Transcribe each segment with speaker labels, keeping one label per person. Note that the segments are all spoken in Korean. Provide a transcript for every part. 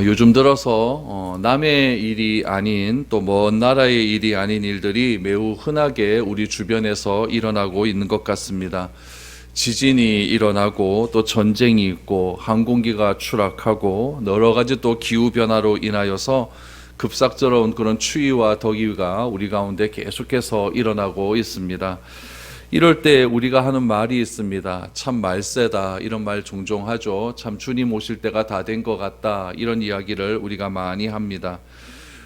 Speaker 1: 요즘 들어서 남의 일이 아닌 또 먼 나라의 일이 아닌 일들이 매우 흔하게 우리 주변에서 일어나고 있는 것 같습니다. 지진이 일어나고 또 전쟁이 있고 항공기가 추락하고 여러 가지 또 기후 변화로 인하여서 급삭스러운 그런 추위와 더위가 우리 가운데 계속해서 일어나고 있습니다. 이럴 때 우리가 하는 말이 있습니다. 참 말세다, 이런 말 종종 하죠. 참 주님 오실 때가 다 된 것 같다, 이런 이야기를 우리가 많이 합니다.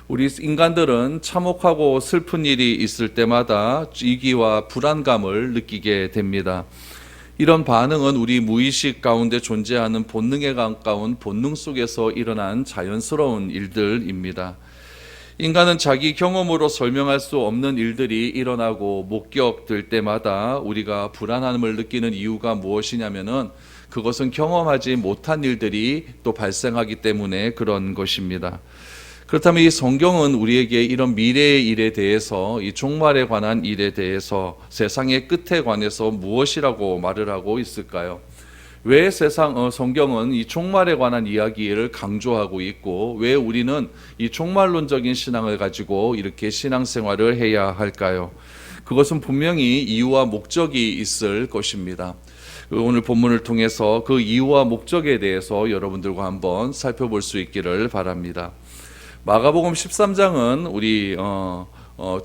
Speaker 1: 우리 인간들은 참혹하고 슬픈 일이 있을 때마다 위기와 불안감을 느끼게 됩니다. 이런 반응은 우리 무의식 가운데 존재하는 본능에 가까운 본능 속에서 일어난 자연스러운 일들입니다. 인간은 자기 경험으로 설명할 수 없는 일들이 일어나고 목격될 때마다 우리가 불안함을 느끼는 이유가 무엇이냐면은 그것은 경험하지 못한 일들이 또 발생하기 때문에 그런 것입니다. 그렇다면 이 성경은 우리에게 이런 미래의 일에 대해서, 이 종말에 관한 일에 대해서, 세상의 끝에 관해서 무엇이라고 말을 하고 있을까요? 왜 성경은 이 종말에 관한 이야기를 강조하고 있고, 왜 우리는 이 종말론적인 신앙을 가지고 이렇게 신앙생활을 해야 할까요? 그것은 분명히 이유와 목적이 있을 것입니다. 오늘 본문을 통해서 그 이유와 목적에 대해서 여러분들과 한번 살펴볼 수 있기를 바랍니다. 마가복음 13장은 우리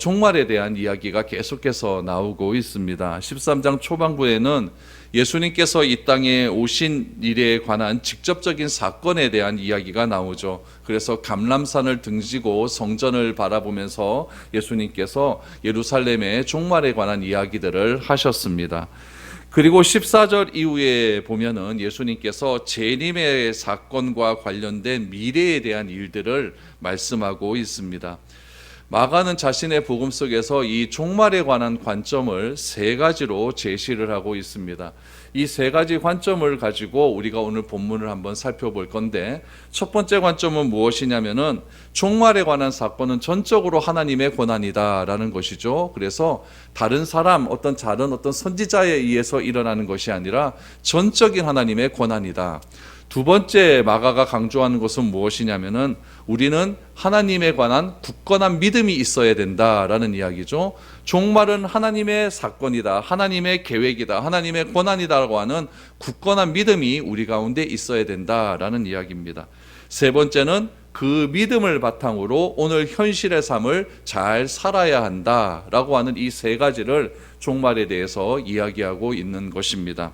Speaker 1: 종말에 대한 이야기가 계속해서 나오고 있습니다. 13장 초반부에는 예수님께서 이 땅에 오신 일에 관한 직접적인 사건에 대한 이야기가 나오죠. 그래서 감람산을 등지고 성전을 바라보면서 예수님께서 예루살렘의 종말에 관한 이야기들을 하셨습니다. 그리고 14절 이후에 보면은 예수님께서 재림의 사건과 관련된 미래에 대한 일들을 말씀하고 있습니다. 마가는 자신의 복음 속에서 이 종말에 관한 관점을 세 가지로 제시를 하고 있습니다. 이 세 가지 관점을 가지고 우리가 오늘 본문을 한번 살펴볼 건데, 첫 번째 관점은 무엇이냐면은 종말에 관한 사건은 전적으로 하나님의 권한이다라는 것이죠. 그래서 다른 사람, 어떤 선지자에 의해서 일어나는 것이 아니라 전적인 하나님의 권한이다. 두 번째 마가가 강조하는 것은 무엇이냐면은 우리는 하나님에 관한 굳건한 믿음이 있어야 된다라는 이야기죠. 종말은 하나님의 사건이다, 하나님의 계획이다, 하나님의 권한이다라고 하는 굳건한 믿음이 우리 가운데 있어야 된다라는 이야기입니다. 세 번째는 그 믿음을 바탕으로 오늘 현실의 삶을 잘 살아야 한다라고 하는 이 세 가지를 종말에 대해서 이야기하고 있는 것입니다.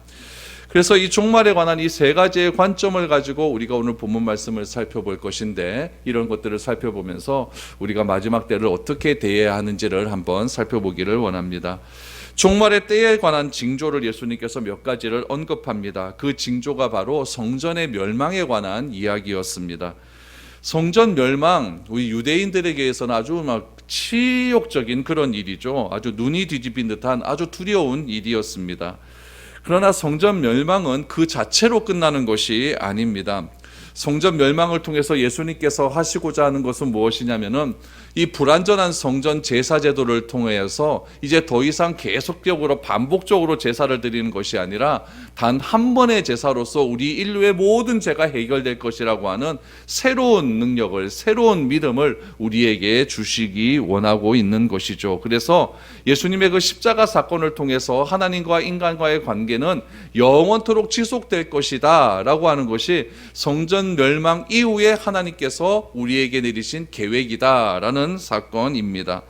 Speaker 1: 그래서 이 종말에 관한 이 세 가지의 관점을 가지고 우리가 오늘 본문 말씀을 살펴볼 것인데, 이런 것들을 살펴보면서 우리가 마지막 때를 어떻게 대해야 하는지를 한번 살펴보기를 원합니다. 종말의 때에 관한 징조를 예수님께서 몇 가지를 언급합니다. 그 징조가 바로 성전의 멸망에 관한 이야기였습니다. 성전 멸망, 우리 유대인들에게서는 아주 치욕적인 그런 일이죠. 아주 눈이 뒤집힌 듯한 아주 두려운 일이었습니다. 그러나 성전 멸망은 그 자체로 끝나는 것이 아닙니다. 성전 멸망을 통해서 예수님께서 하시고자 하는 것은 무엇이냐면은 이 불완전한 성전 제사 제도를 통해서 이제 더 이상 계속적으로 반복적으로 제사를 드리는 것이 아니라 단 한 번의 제사로서 우리 인류의 모든 죄가 해결될 것이라고 하는 새로운 능력을, 새로운 믿음을 우리에게 주시기 원하고 있는 것이죠. 그래서 예수님의 그 십자가 사건을 통해서 하나님과 인간과의 관계는 영원토록 지속될 것이다 라고 하는 것이 성전 멸망 이후에 하나님께서 우리에게 내리신 계획이다 라는 사건입니다.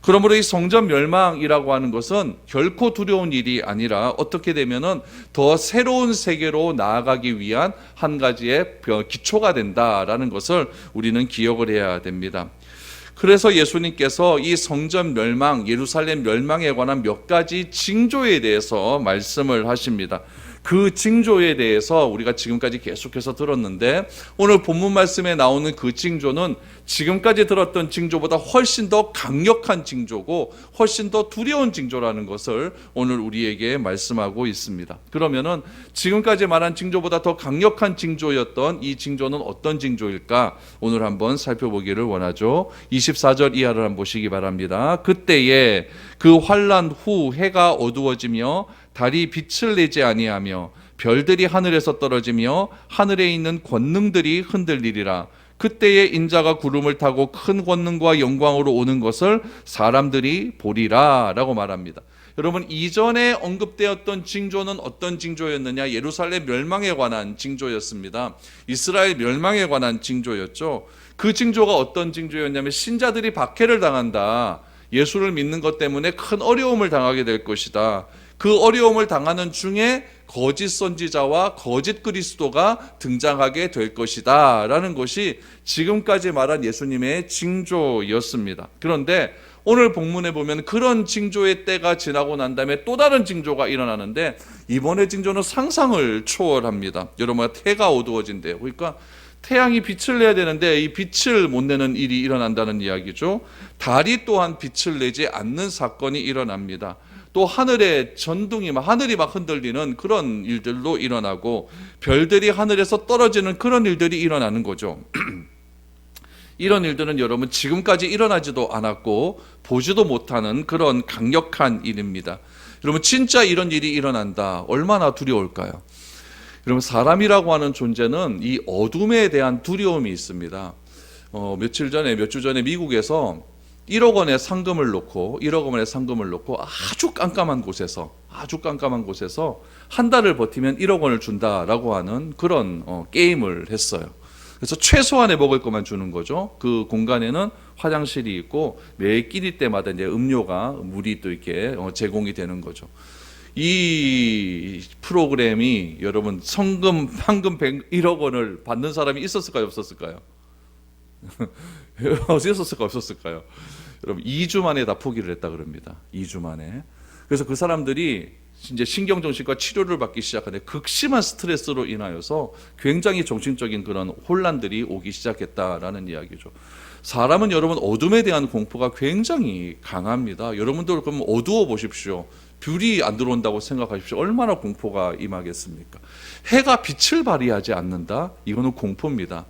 Speaker 1: 그러므로 이 성전 멸망이라고 하는 것은 결코 두려운 일이 아니라 어떻게 되면은 더 새로운 세계로 나아가기 위한 한 가지의 기초가 된다라는 것을 우리는 기억을 해야 됩니다. 그래서 예수님께서 이 성전 멸망, 예루살렘 멸망에 관한 몇 가지 징조에 대해서 말씀을 하십니다. 그 징조에 대해서 우리가 지금까지 계속해서 들었는데, 오늘 본문 말씀에 나오는 그 징조는 지금까지 들었던 징조보다 훨씬 더 강력한 징조고 훨씬 더 두려운 징조라는 것을 오늘 우리에게 말씀하고 있습니다. 그러면은 지금까지 말한 징조보다 더 강력한 징조였던 이 징조는 어떤 징조일까? 오늘 한번 살펴보기를 원하죠. 24절 이하를 한번 보시기 바랍니다. 그때에 그 환난 후 해가 어두워지며 달이 빛을 내지 아니하며 별들이 하늘에서 떨어지며 하늘에 있는 권능들이 흔들리리라. 그때에 인자가 구름을 타고 큰 권능과 영광으로 오는 것을 사람들이 보리라 라고 말합니다. 여러분, 이전에 언급되었던 징조는 어떤 징조였느냐? 예루살렘 멸망에 관한 징조였습니다. 이스라엘 멸망에 관한 징조였죠. 그 징조가 어떤 징조였냐면 신자들이 박해를 당한다. 예수를 믿는 것 때문에 큰 어려움을 당하게 될 것이다. 그 어려움을 당하는 중에 거짓 선지자와 거짓 그리스도가 등장하게 될 것이다 라는 것이 지금까지 말한 예수님의 징조였습니다. 그런데 오늘 본문에 보면 그런 징조의 때가 지나고 난 다음에 또 다른 징조가 일어나는데, 이번의 징조는 상상을 초월합니다. 여러분, 해가 어두워진대요. 그러니까 태양이 빛을 내야 되는데 이 빛을 못 내는 일이 일어난다는 이야기죠. 달이 또한 빛을 내지 않는 사건이 일어납니다. 또 하늘의 전둥이 하늘이 막 흔들리는 그런 일들도 일어나고, 별들이 하늘에서 떨어지는 그런 일들이 일어나는 거죠. 이런 일들은 여러분 지금까지 일어나지도 않았고 보지도 못하는 그런 강력한 일입니다. 여러분, 진짜 이런 일이 일어난다. 얼마나 두려울까요? 여러분, 사람이라고 하는 존재는 이 어둠에 대한 두려움이 있습니다. 몇 주 전에 미국에서 1억 원의 상금을 놓고 아주 깜깜한 곳에서 한 달을 버티면 1억 원을 준다라고 하는 그런 게임을 했어요. 그래서 최소한의 먹을 것만 주는 거죠. 그 공간에는 화장실이 있고 매 끼니 때마다 이제 물이 또 이렇게 제공이 되는 거죠. 이 프로그램이 여러분 황금 1억 원을 받는 사람이 있었을까요, 없었을까요? 있었을까요, 없었을까요? 여러분 2주 만에 다 포기를 했다 그럽니다. 2주 만에. 그래서 그 사람들이 이제 신경정신과 치료를 받기 시작하는데 극심한 스트레스로 인하여서 굉장히 정신적인 그런 혼란들이 오기 시작했다라는 이야기죠. 사람은 여러분 어둠에 대한 공포가 굉장히 강합니다. 여러분들 그럼 어두워 보십시오. 불이 안 들어온다고 생각하십시오. 얼마나 공포가 임하겠습니까? 해가 빛을 발휘하지 않는다? 이거는 공포입니다.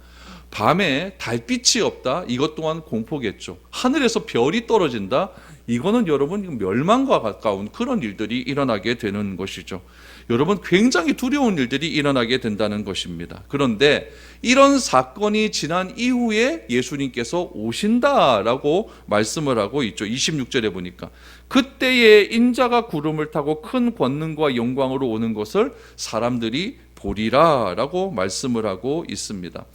Speaker 1: 밤에 달빛이 없다? 이것 또한 공포겠죠. 하늘에서 별이 떨어진다? 이거는 여러분 멸망과 가까운 그런 일들이 일어나게 되는 것이죠. 여러분, 굉장히 두려운 일들이 일어나게 된다는 것입니다. 그런데 이런 사건이 지난 이후에 예수님께서 오신다라고 말씀을 하고 있죠. 26절에 보니까 그때에 인자가 구름을 타고 큰 권능과 영광으로 오는 것을 사람들이 보리라 라고 말씀을 하고 있습니다.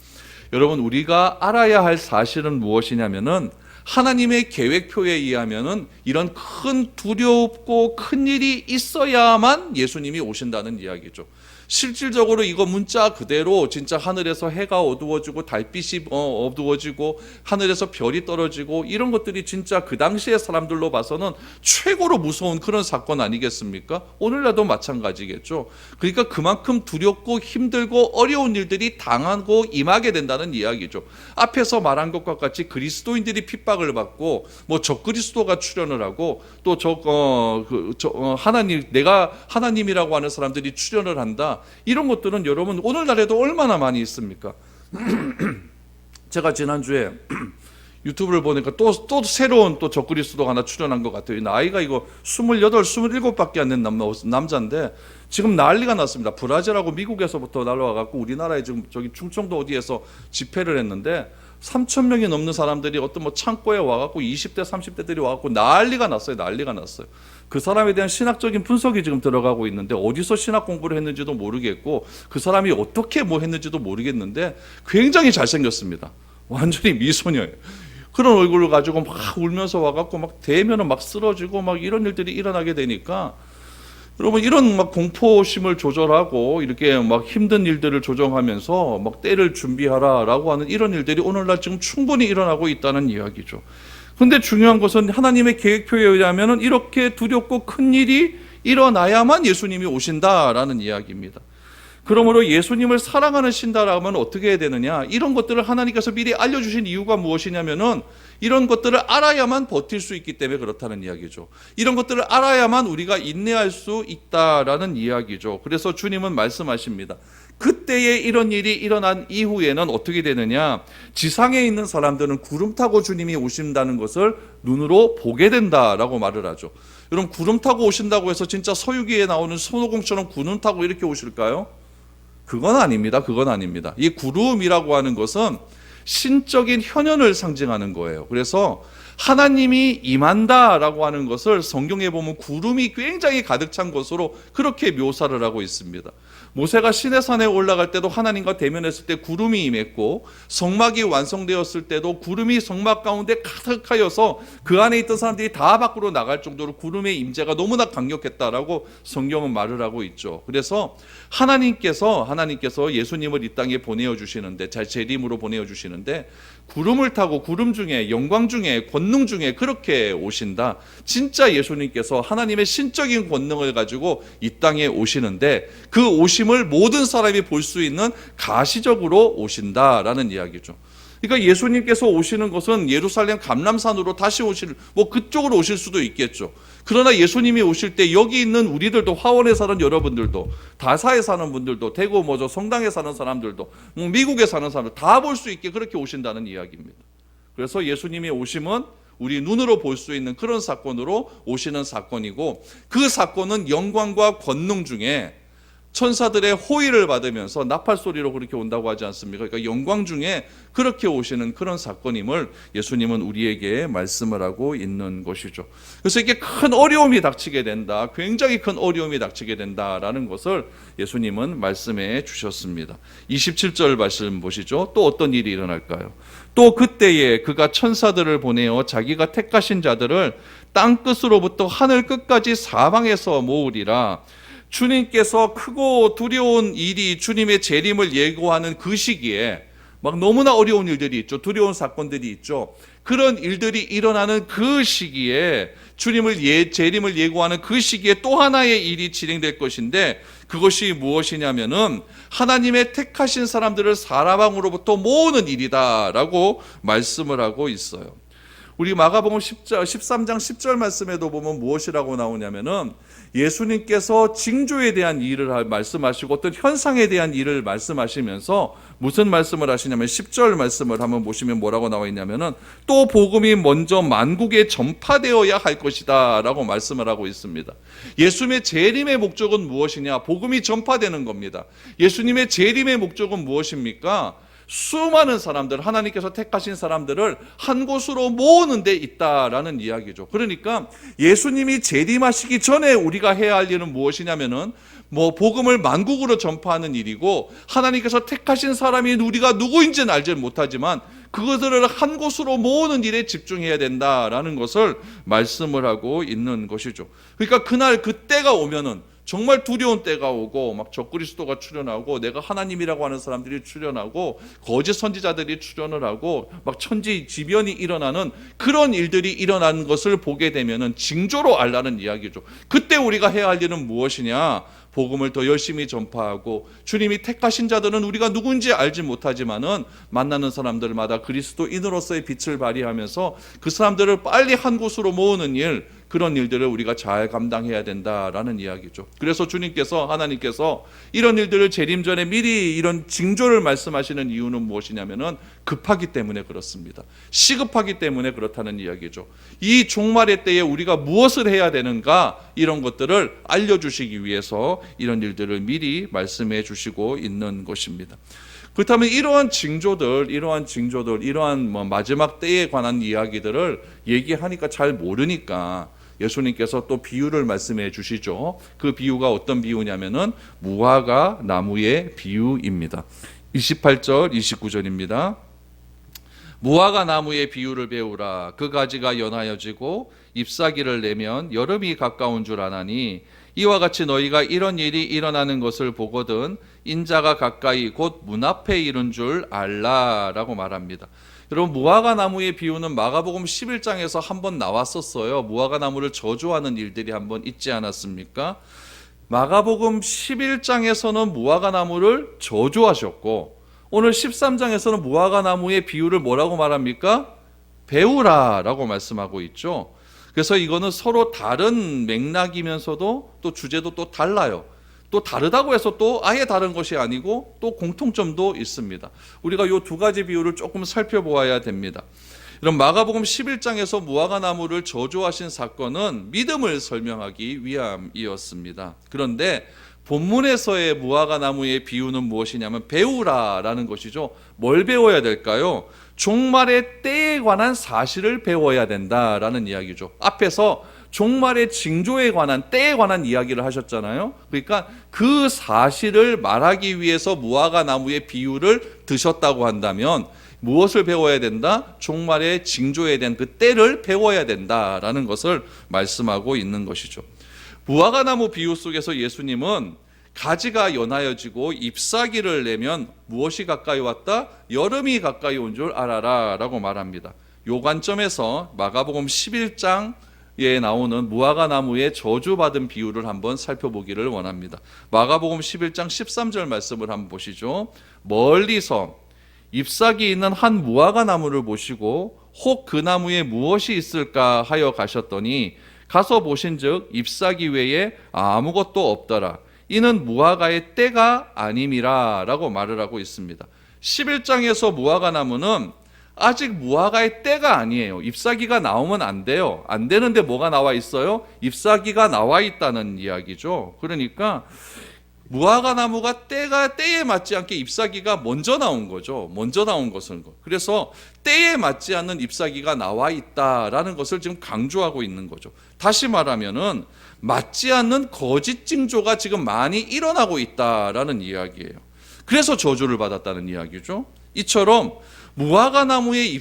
Speaker 1: 여러분, 우리가 알아야 할 사실은 무엇이냐면은 하나님의 계획표에 의하면은 이런 큰 두렵고 큰 일이 있어야만 예수님이 오신다는 이야기죠. 실질적으로 이거 문자 그대로 진짜 하늘에서 해가 어두워지고 달빛이 어두워지고 하늘에서 별이 떨어지고 이런 것들이 진짜 그 당시의 사람들로 봐서는 최고로 무서운 그런 사건 아니겠습니까? 오늘날도 마찬가지겠죠. 그러니까 그만큼 두렵고 힘들고 어려운 일들이 당하고 임하게 된다는 이야기죠. 앞에서 말한 것과 같이 그리스도인들이 핍박을 받고 적그리스도가 출현을 하고 또 하나님, 내가 하나님이라고 하는 사람들이 출현을 한다. 이런 것들은 여러분 오늘날에도 얼마나 많이 있습니까? 제가 지난주에 유튜브를 보니까 또 새로운 또 적그리스도가 하나 출연한 것 같아요. 나이가 이거 28, 27밖에 안 된 남자인데 지금 난리가 났습니다. 브라질하고 미국에서부터 날라와갖고 우리나라에 지금 저기 충청도 어디에서 집회를 했는데 3,000명이 넘는 사람들이 어떤 창고에 와갖고 20대, 30대들이 와갖고 난리가 났어요. 그 사람에 대한 신학적인 분석이 지금 들어가고 있는데 어디서 신학 공부를 했는지도 모르겠고 그 사람이 어떻게 했는지도 모르겠는데 굉장히 잘생겼습니다. 완전히 미소녀예요. 그런 얼굴을 가지고 막 울면서 와갖고 막 대면은 막 쓰러지고 막 이런 일들이 일어나게 되니까 여러분, 이런 막 공포심을 조절하고 이렇게 막 힘든 일들을 조정하면서 막 때를 준비하라라고 하는 이런 일들이 오늘날 지금 충분히 일어나고 있다는 이야기죠. 근데 중요한 것은 하나님의 계획표에 의하면 이렇게 두렵고 큰 일이 일어나야만 예수님이 오신다라는 이야기입니다. 그러므로 예수님을 사랑하는 신다라면 어떻게 해야 되느냐? 이런 것들을 하나님께서 미리 알려주신 이유가 무엇이냐면은 이런 것들을 알아야만 버틸 수 있기 때문에 그렇다는 이야기죠. 이런 것들을 알아야만 우리가 인내할 수 있다라는 이야기죠. 그래서 주님은 말씀하십니다. 그때에 이런 일이 일어난 이후에는 어떻게 되느냐? 지상에 있는 사람들은 구름 타고 주님이 오신다는 것을 눈으로 보게 된다라고 말을 하죠. 여러분, 구름 타고 오신다고 해서 진짜 서유기에 나오는 손오공처럼 구름 타고 이렇게 오실까요? 그건 아닙니다. 그건 아닙니다. 이 구름이라고 하는 것은 신적인 현현을 상징하는 거예요. 그래서 하나님이 임한다라고 하는 것을 성경에 보면 구름이 굉장히 가득 찬 것으로 그렇게 묘사를 하고 있습니다. 모세가 시내산에 올라갈 때도 하나님과 대면했을 때 구름이 임했고, 성막이 완성되었을 때도 구름이 성막 가운데 가득하여서 그 안에 있던 사람들이 다 밖으로 나갈 정도로 구름의 임재가 너무나 강력했다라고 성경은 말을 하고 있죠. 그래서 하나님께서 예수님을 이 땅에 보내어 주시는데, 재림으로 보내어 주시는데, 구름을 타고 구름 중에, 영광 중에, 권능 중에 그렇게 오신다. 진짜 예수님께서 하나님의 신적인 권능을 가지고 이 땅에 오시는데, 그 오심을 모든 사람이 볼 수 있는 가시적으로 오신다라는 이야기죠. 그러니까 예수님께서 오시는 것은 예루살렘 감람산으로 다시 그쪽으로 오실 수도 있겠죠. 그러나 예수님이 오실 때 여기 있는 우리들도, 화원에 사는 여러분들도, 다사에 사는 분들도, 대구 성당에 사는 사람들도, 미국에 사는 사람들 다 볼 수 있게 그렇게 오신다는 이야기입니다. 그래서 예수님의 오심은 우리 눈으로 볼 수 있는 그런 사건으로 오시는 사건이고, 그 사건은 영광과 권능 중에 천사들의 호의를 받으면서 나팔 소리로 그렇게 온다고 하지 않습니까? 그러니까 영광 중에 그렇게 오시는 그런 사건임을 예수님은 우리에게 말씀을 하고 있는 것이죠. 그래서 이게 큰 어려움이 닥치게 된다, 굉장히 큰 어려움이 닥치게 된다라는 것을 예수님은 말씀해 주셨습니다. 27절 말씀 보시죠. 또 어떤 일이 일어날까요? 또 그때에 그가 천사들을 보내어 자기가 택하신 자들을 땅 끝으로부터 하늘 끝까지 사방에서 모으리라. 주님께서 크고 두려운 일이, 주님의 재림을 예고하는 그 시기에 막 너무나 어려운 일들이 있죠. 두려운 사건들이 있죠. 그런 일들이 일어나는 그 시기에, 재림을 예고하는 그 시기에 또 하나의 일이 진행될 것인데, 그것이 무엇이냐면은 하나님의 택하신 사람들을 사라방으로부터 모으는 일이다라고 말씀을 하고 있어요. 우리 마가복음 13장 10절 말씀에도 보면 무엇이라고 나오냐면은, 예수님께서 징조에 대한 일을 말씀하시고 어떤 현상에 대한 일을 말씀하시면서 무슨 말씀을 하시냐면, 10절 말씀을 한번 보시면 뭐라고 나와 있냐면은, 또 복음이 먼저 만국에 전파되어야 할 것이다 라고 말씀을 하고 있습니다. 예수님의 재림의 목적은 무엇이냐? 복음이 전파되는 겁니다. 예수님의 재림의 목적은 무엇입니까? 수많은 사람들, 하나님께서 택하신 사람들을 한 곳으로 모으는 데 있다라는 이야기죠. 그러니까 예수님이 재림하시기 전에 우리가 해야 할 일은 무엇이냐면은, 복음을 만국으로 전파하는 일이고, 하나님께서 택하신 사람이 우리가 누구인지는 알지 못하지만 그것들을 한 곳으로 모으는 일에 집중해야 된다라는 것을 말씀을 하고 있는 것이죠. 그러니까 그날 그때가 오면은 정말 두려운 때가 오고, 막 적그리스도가 출현하고, 내가 하나님이라고 하는 사람들이 출현하고, 거짓 선지자들이 출현을 하고, 막 천지지변이 일어나는 그런 일들이 일어나는 것을 보게 되면은 징조로 알라는 이야기죠. 그때 우리가 해야 할 일은 무엇이냐? 복음을 더 열심히 전파하고, 주님이 택하신 자들은 우리가 누군지 알지 못하지만은 만나는 사람들마다 그리스도인으로서의 빛을 발휘하면서 그 사람들을 빨리 한 곳으로 모으는 일, 그런 일들을 우리가 잘 감당해야 된다라는 이야기죠. 그래서 하나님께서 이런 일들을 재림 전에 미리 이런 징조를 말씀하시는 이유는 무엇이냐면은, 급하기 때문에 그렇습니다. 시급하기 때문에 그렇다는 이야기죠. 이 종말의 때에 우리가 무엇을 해야 되는가, 이런 것들을 알려주시기 위해서 이런 일들을 미리 말씀해 주시고 있는 것입니다. 그렇다면 이러한 징조들, 이러한 마지막 때에 관한 이야기들을 얘기하니까 잘 모르니까 예수님께서 또 비유를 말씀해 주시죠. 그 비유가 어떤 비유냐면은 무화과 나무의 비유입니다. 28절, 29절입니다. 무화과 나무의 비유를 배우라. 그 가지가 연하여지고 잎사귀를 내면 여름이 가까운 줄 아나니, 이와 같이 너희가 이런 일이 일어나는 것을 보거든 인자가 가까이 곧 문 앞에 이른 줄 알라라고 말합니다. 여러분, 무화과 나무의 비유는 마가복음 11장에서 한번 나왔었어요. 무화과 나무를 저주하는 일들이 한번 있지 않았습니까? 마가복음 11장에서는 무화과 나무를 저주하셨고, 오늘 13장에서는 무화과 나무의 비유를 뭐라고 말합니까? 배우라라고 말씀하고 있죠. 그래서 이거는 서로 다른 맥락이면서도 또 주제도 또 달라요. 또 다르다고 해서 또 아예 다른 것이 아니고 또 공통점도 있습니다. 우리가 이 두 가지 비유를 조금 살펴보아야 됩니다. 그럼 마가복음 11장에서 무화과 나무를 저주하신 사건은 믿음을 설명하기 위함이었습니다. 그런데 본문에서의 무화과 나무의 비유는 무엇이냐면 배우라라는 것이죠. 뭘 배워야 될까요? 종말의 때에 관한 사실을 배워야 된다라는 이야기죠. 앞에서 종말의 징조에 관한 때에 관한 이야기를 하셨잖아요. 그러니까 그 사실을 말하기 위해서 무화과 나무의 비유를 드셨다고 한다면 무엇을 배워야 된다? 종말의 징조에 대한 그 때를 배워야 된다라는 것을 말씀하고 있는 것이죠. 무화과 나무 비유 속에서 예수님은 가지가 연하여지고 잎사귀를 내면 무엇이 가까이 왔다? 여름이 가까이 온 줄 알아라 라고 말합니다. 요 관점에서 마가복음 11장에 나오는 무화과 나무의 저주받은 비유를 한번 살펴보기를 원합니다. 마가복음 11장 13절 말씀을 한번 보시죠. 멀리서 잎사귀 있는 한 무화과 나무를 보시고 혹 그 나무에 무엇이 있을까 하여 가셨더니 가서 보신즉 잎사귀 외에 아무것도 없더라. 이는 무화과의 때가 아님이라 라고 말을 하고 있습니다. 11장에서 무화과 나무는 아직 무화과의 때가 아니에요. 잎사귀가 나오면 안 돼요. 안 되는데 뭐가 나와 있어요? 잎사귀가 나와 있다는 이야기죠. 그러니까 무화과 나무가 때에 맞지 않게 잎사귀가 먼저 나온 거죠. 먼저 나온 것은. 그래서 때에 맞지 않는 잎사귀가 나와 있다라는 것을 지금 강조하고 있는 거죠. 다시 말하면은 맞지 않는 거짓 징조가 지금 많이 일어나고 있다라는 이야기예요. 그래서 저주를 받았다는 이야기죠. 이처럼 무화과 나무의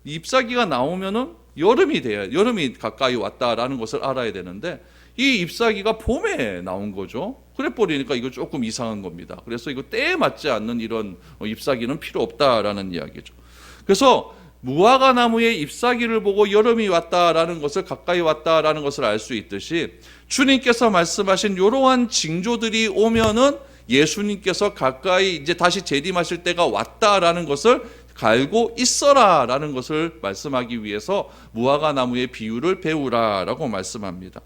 Speaker 1: 잎사귀가 나오면은 여름이 가까이 왔다라는 것을 알아야 되는데 이 잎사귀가 봄에 나온 거죠. 그래 버리니까 이거 조금 이상한 겁니다. 그래서 이거 때에 맞지 않는 이런 잎사귀는 필요 없다라는 이야기죠. 그래서 무화과 나무의 잎사귀를 보고 여름이 왔다라는 것을 가까이 왔다라는 것을 알 수 있듯이 주님께서 말씀하신 이러한 징조들이 오면은 예수님께서 가까이 이제 다시 재림하실 때가 왔다라는 것을 알고 있어라라는 것을 말씀하기 위해서 무화과 나무의 비유를 배우라라고 말씀합니다.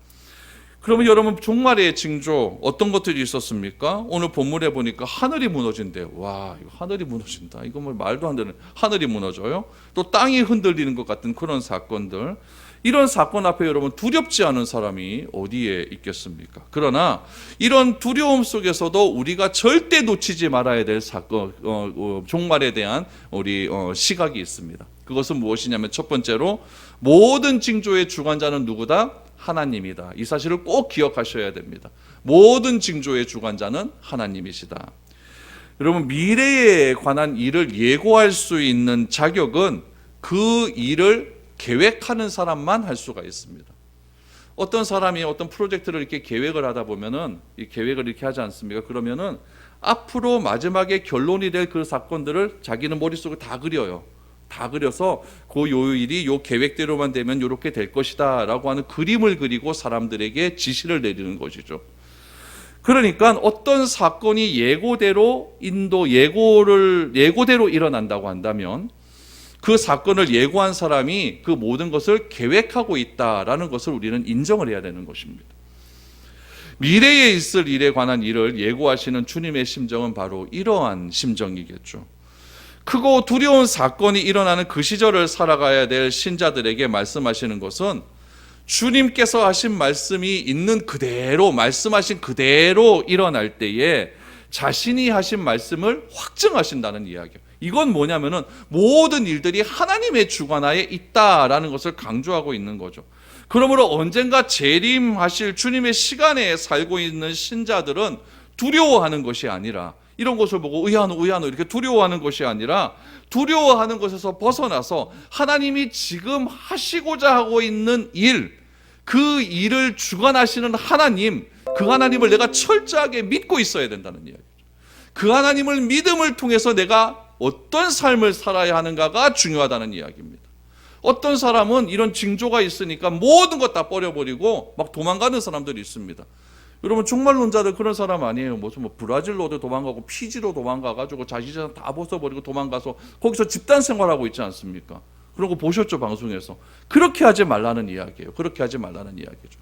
Speaker 1: 그러면 여러분 종말의 징조 어떤 것들이 있었습니까? 오늘 본문에 보니까 하늘이 무너진대요. 와, 이거 하늘이 무너진다. 이거 뭐 말도 안 되는 하늘이 무너져요. 또 땅이 흔들리는 것 같은 그런 사건들. 이런 사건 앞에 여러분 두렵지 않은 사람이 어디에 있겠습니까? 그러나 이런 두려움 속에서도 우리가 절대 놓치지 말아야 될 사건, 종말에 대한 우리 시각이 있습니다. 그것은 무엇이냐면 첫 번째로 모든 징조의 주관자는 누구다? 하나님이다. 이 사실을 꼭 기억하셔야 됩니다. 모든 징조의 주관자는 하나님이시다. 여러분 미래에 관한 일을 예고할 수 있는 자격은 그 일을 계획하는 사람만 할 수가 있습니다. 어떤 사람이 어떤 프로젝트를 이렇게 계획을 하다 보면은 이 계획을 이렇게 하지 않습니까? 그러면은 앞으로 마지막에 결론이 될 그 사건들을 자기는 머릿속에 다 그려요. 다 그려서 그 요일이 요 계획대로만 되면 이렇게 될 것이다 라고 하는 그림을 그리고 사람들에게 지시를 내리는 것이죠. 그러니까 어떤 사건이 예고대로 일어난다고 한다면 그 사건을 예고한 사람이 그 모든 것을 계획하고 있다라는 것을 우리는 인정을 해야 되는 것입니다. 미래에 있을 일에 관한 일을 예고하시는 주님의 심정은 바로 이러한 심정이겠죠. 크고 두려운 사건이 일어나는 그 시절을 살아가야 될 신자들에게 말씀하시는 것은 주님께서 하신 말씀이 있는 그대로, 말씀하신 그대로 일어날 때에 자신이 하신 말씀을 확증하신다는 이야기예요. 이건 뭐냐면은 모든 일들이 하나님의 주관하에 있다라는 것을 강조하고 있는 거죠. 그러므로 언젠가 재림하실 주님의 시간에 살고 있는 신자들은 두려워하는 것이 아니라 이런 것을 보고 의아노 이렇게 두려워하는 것이 아니라 두려워하는 것에서 벗어나서 하나님이 지금 하시고자 하고 있는 일, 그 일을 주관하시는 하나님, 그 하나님을 내가 철저하게 믿고 있어야 된다는 이야기죠. 그 하나님을 믿음을 통해서 내가 어떤 삶을 살아야 하는가가 중요하다는 이야기입니다. 어떤 사람은 이런 징조가 있으니까 모든 것 다 버려버리고 막 도망가는 사람들이 있습니다. 여러분 종말론자들 그런 사람 아니에요. 무슨 브라질로도 도망가고 피지로 도망가가지고 자기 재산 다 벗어버리고 도망가서 거기서 집단 생활하고 있지 않습니까? 그런 거 보셨죠 방송에서. 그렇게 하지 말라는 이야기예요. 그렇게 하지 말라는 이야기죠.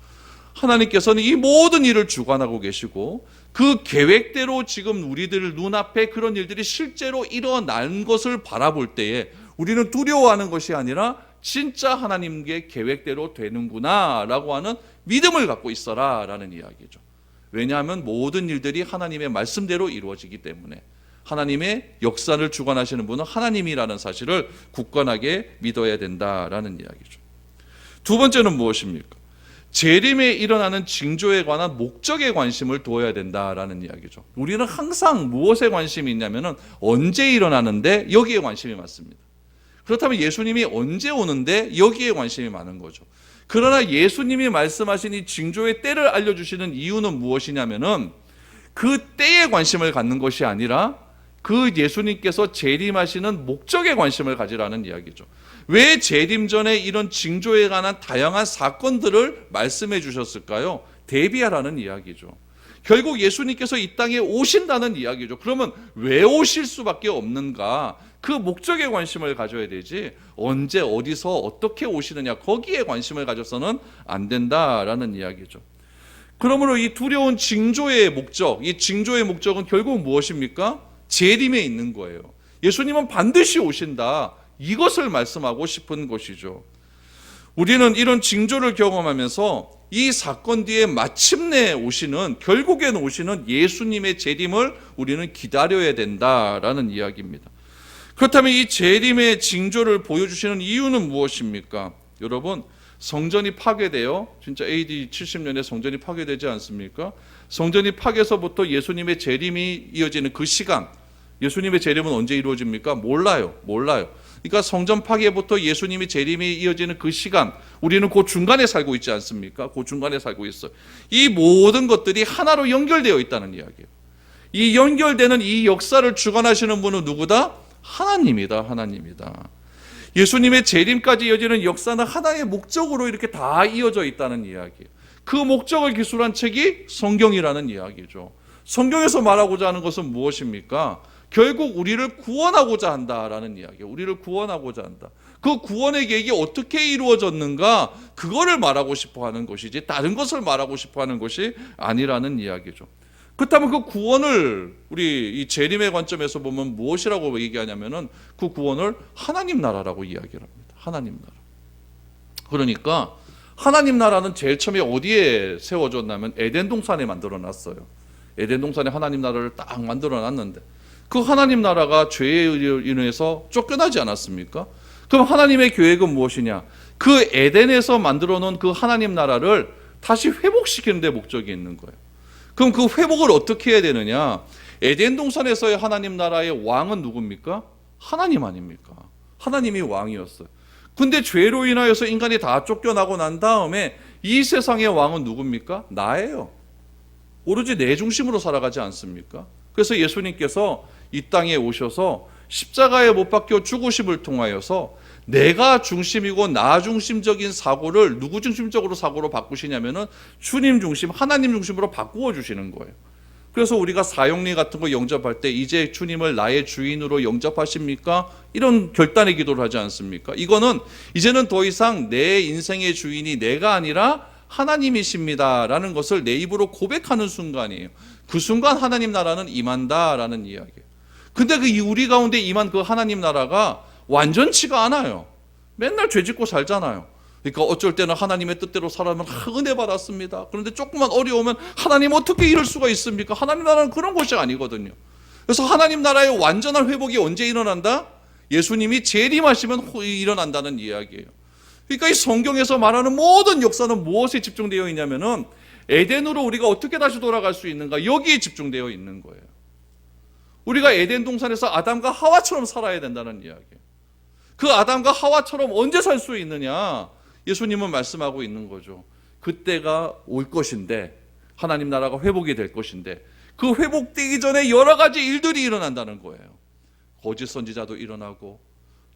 Speaker 1: 하나님께서는 이 모든 일을 주관하고 계시고 그 계획대로 지금 우리들 눈앞에 그런 일들이 실제로 일어난 것을 바라볼 때에 우리는 두려워하는 것이 아니라 진짜 하나님의 계획대로 되는구나 라고 하는 믿음을 갖고 있어라 라는 이야기죠. 왜냐하면 모든 일들이 하나님의 말씀대로 이루어지기 때문에 하나님의 역사를 주관하시는 분은 하나님이라는 사실을 굳건하게 믿어야 된다라는 이야기죠. 두 번째는 무엇입니까? 재림에 일어나는 징조에 관한 목적에 관심을 두어야 된다라는 이야기죠. 우리는 항상 무엇에 관심이 있냐면은 언제 일어나는데 여기에 관심이 많습니다. 그렇다면 예수님이 언제 오는데 여기에 관심이 많은 거죠. 그러나 예수님이 말씀하신 이 징조의 때를 알려주시는 이유는 무엇이냐면은 그 때에 관심을 갖는 것이 아니라 그 예수님께서 재림하시는 목적에 관심을 가지라는 이야기죠. 왜 재림 전에 이런 징조에 관한 다양한 사건들을 말씀해 주셨을까요? 대비하라는 이야기죠. 결국 예수님께서 이 땅에 오신다는 이야기죠. 그러면 왜 오실 수밖에 없는가? 그 목적에 관심을 가져야 되지 언제 어디서 어떻게 오시느냐 거기에 관심을 가져서는 안 된다라는 이야기죠. 그러므로 이 두려운 징조의 목적, 이 징조의 목적은 결국 무엇입니까? 재림에 있는 거예요. 예수님은 반드시 오신다. 이것을 말씀하고 싶은 것이죠. 우리는 이런 징조를 경험하면서 이 사건 뒤에 마침내 오시는, 결국엔 오시는 예수님의 재림을 우리는 기다려야 된다라는 이야기입니다. 그렇다면 이 재림의 징조를 보여주시는 이유는 무엇입니까? 여러분, 성전이 파괴되어 진짜 AD 70년에 성전이 파괴되지 않습니까? 성전이 파괴서부터 예수님의 재림이 이어지는 그 시간, 예수님의 재림은 언제 이루어집니까? 몰라요. 그러니까 성전 파괴부터 예수님이 재림이 이어지는 그 시간, 우리는 그 중간에 살고 있지 않습니까? 그 중간에 살고 있어요. 이 모든 것들이 하나로 연결되어 있다는 이야기예요. 이 연결되는 이 역사를 주관하시는 분은 누구다? 하나님이다. 예수님의 재림까지 이어지는 역사는 하나의 목적으로 이렇게 다 이어져 있다는 이야기예요. 그 목적을 기술한 책이 성경이라는 이야기죠. 성경에서 말하고자 하는 것은 무엇입니까? 결국 우리를 구원하고자 한다라는 이야기예요. 우리를 구원하고자 한다. 그 구원의 계획이 어떻게 이루어졌는가 그거를 말하고 싶어 하는 것이지 다른 것을 말하고 싶어 하는 것이 아니라는 이야기죠. 그렇다면 그 구원을 우리 이 재림의 관점에서 보면 무엇이라고 얘기하냐면은 그 구원을 하나님 나라라고 이야기를 합니다. 하나님 나라. 그러니까 하나님 나라는 제일 처음에 어디에 세워졌냐면 에덴 동산에 만들어 놨어요. 에덴 동산에 하나님 나라를 딱 만들어 놨는데 그 하나님 나라가 죄에 인해서 쫓겨나지 않았습니까? 그럼 하나님의 계획은 무엇이냐? 그 에덴에서 만들어 놓은 그 하나님 나라를 다시 회복시키는 데 목적이 있는 거예요. 그럼 그 회복을 어떻게 해야 되느냐? 에덴 동산에서의 하나님 나라의 왕은 누굽니까? 하나님 아닙니까? 하나님이 왕이었어요. 근데 죄로 인하여서 인간이 다 쫓겨나고 난 다음에 이 세상의 왕은 누굽니까? 나예요. 오로지 내 중심으로 살아가지 않습니까? 그래서 예수님께서 이 땅에 오셔서 십자가에 못 박혀 죽으심을 통하여서 내가 중심이고 나 중심적인 사고를 누구 중심적으로 사고로 바꾸시냐면은 주님 중심, 하나님 중심으로 바꾸어 주시는 거예요. 그래서 우리가 사형리 같은 거 영접할 때 이제 주님을 나의 주인으로 영접하십니까? 이런 결단의 기도를 하지 않습니까? 이거는 이제는 더 이상 내 인생의 주인이 내가 아니라 하나님이십니다라는 것을 내 입으로 고백하는 순간이에요. 그 순간 하나님 나라는 임한다라는 이야기예요. 근데 그 우리 가운데 임한 그 하나님 나라가 완전치가 않아요. 맨날 죄짓고 살잖아요. 그러니까 어쩔 때는 하나님의 뜻대로 살아면 은혜 받았습니다. 그런데 조금만 어려우면 하나님 어떻게 이럴 수가 있습니까? 하나님 나라는 그런 것이 아니거든요. 그래서 하나님 나라의 완전한 회복이 언제 일어난다? 예수님이 재림하시면 일어난다는 이야기예요. 그러니까 이 성경에서 말하는 모든 역사는 무엇에 집중되어 있냐면은 에덴으로 우리가 어떻게 다시 돌아갈 수 있는가 여기에 집중되어 있는 거예요. 우리가 에덴 동산에서 아담과 하와처럼 살아야 된다는 이야기예요. 그 아담과 하와처럼 언제 살 수 있느냐? 예수님은 말씀하고 있는 거죠. 그때가 올 것인데 하나님 나라가 회복이 될 것인데 그 회복되기 전에 여러 가지 일들이 일어난다는 거예요. 거짓 선지자도 일어나고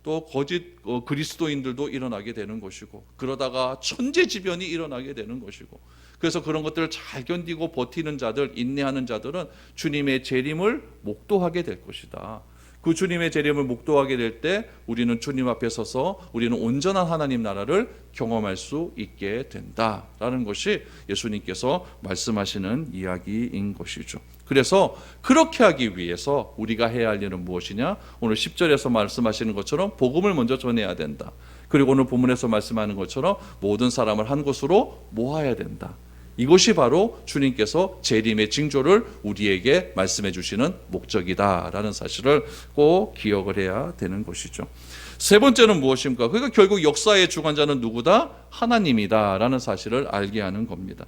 Speaker 1: 또 거짓 그리스도인들도 일어나게 되는 것이고 그러다가 천재지변이 일어나게 되는 것이고 그래서 그런 것들을 잘 견디고 버티는 자들, 인내하는 자들은 주님의 재림을 목도하게 될 것이다. 그 주님의 재림을 목도하게 될 때 우리는 주님 앞에 서서 우리는 온전한 하나님 나라를 경험할 수 있게 된다라는 것이 예수님께서 말씀하시는 이야기인 것이죠. 그래서 그렇게 하기 위해서 우리가 해야 할 일은 무엇이냐? 오늘 10절에서 말씀하시는 것처럼 복음을 먼저 전해야 된다. 그리고 오늘 본문에서 말씀하는 것처럼 모든 사람을 한 곳으로 모아야 된다. 이것이 바로 주님께서 재림의 징조를 우리에게 말씀해 주시는 목적이다라는 사실을 꼭 기억을 해야 되는 것이죠. 세 번째는 무엇입니까? 그러니까 결국 역사의 주관자는 누구다? 하나님이다라는 사실을 알게 하는 겁니다.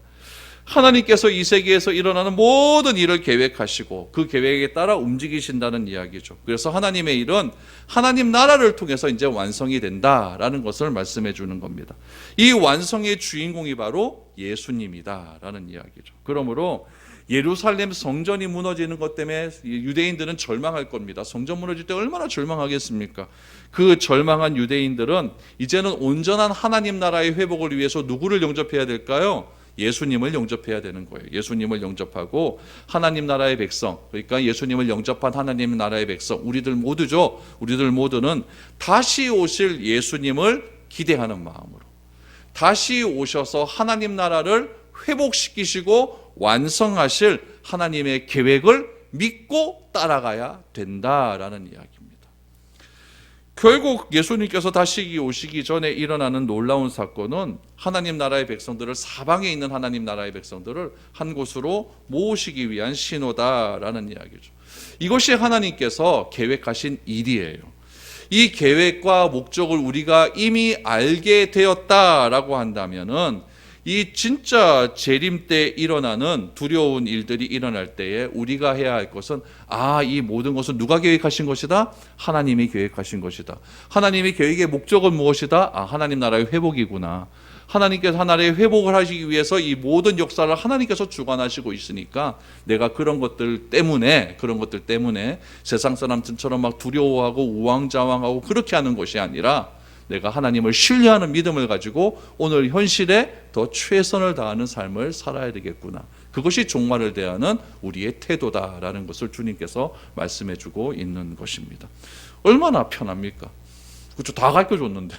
Speaker 1: 하나님께서 이 세계에서 일어나는 모든 일을 계획하시고 그 계획에 따라 움직이신다는 이야기죠. 그래서 하나님의 일은 하나님 나라를 통해서 이제 완성이 된다라는 것을 말씀해 주는 겁니다. 이 완성의 주인공이 바로 예수님이다라는 이야기죠. 그러므로 예루살렘 성전이 무너지는 것 때문에 유대인들은 절망할 겁니다. 성전 무너질 때 얼마나 절망하겠습니까? 그 절망한 유대인들은 이제는 온전한 하나님 나라의 회복을 위해서 누구를 영접해야 될까요? 예수님을 영접해야 되는 거예요. 예수님을 영접하고 하나님 나라의 백성, 그러니까 예수님을 영접한 하나님 나라의 백성, 우리들 모두죠. 우리들 모두는 다시 오실 예수님을 기대하는 마음으로 다시 오셔서 하나님 나라를 회복시키시고 완성하실 하나님의 계획을 믿고 따라가야 된다라는 이야기입니다. 결국 예수님께서 다시 오시기 전에 일어나는 놀라운 사건은 하나님 나라의 백성들을, 사방에 있는 하나님 나라의 백성들을 한 곳으로 모으시기 위한 신호다라는 이야기죠. 이것이 하나님께서 계획하신 일이에요. 이 계획과 목적을 우리가 이미 알게 되었다라고 한다면은 이 진짜 재림 때 일어나는 두려운 일들이 일어날 때에 우리가 해야 할 것은 이 모든 것은 누가 계획하신 것이다? 하나님이 계획하신 것이다. 하나님의 계획의 목적은 무엇이다? 하나님 나라의 회복이구나. 하나님께서 하나님의 회복을 하시기 위해서 이 모든 역사를 하나님께서 주관하시고 있으니까 내가 그런 것들 때문에 세상 사람들처럼 막 두려워하고 우왕좌왕하고 그렇게 하는 것이 아니라 내가 하나님을 신뢰하는 믿음을 가지고 오늘 현실에 더 최선을 다하는 삶을 살아야 되겠구나. 그것이 종말을 대하는 우리의 태도다라는 것을 주님께서 말씀해 주고 있는 것입니다. 얼마나 편합니까? 그렇죠. 다 가르쳐줬는데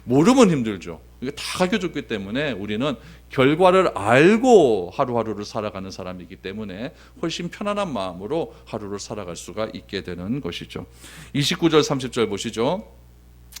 Speaker 1: 모르면 힘들죠. 이게 다 가르쳐줬기 때문에 우리는 결과를 알고 하루하루를 살아가는 사람이기 때문에 훨씬 편안한 마음으로 하루를 살아갈 수가 있게 되는 것이죠. 29절 30절 보시죠.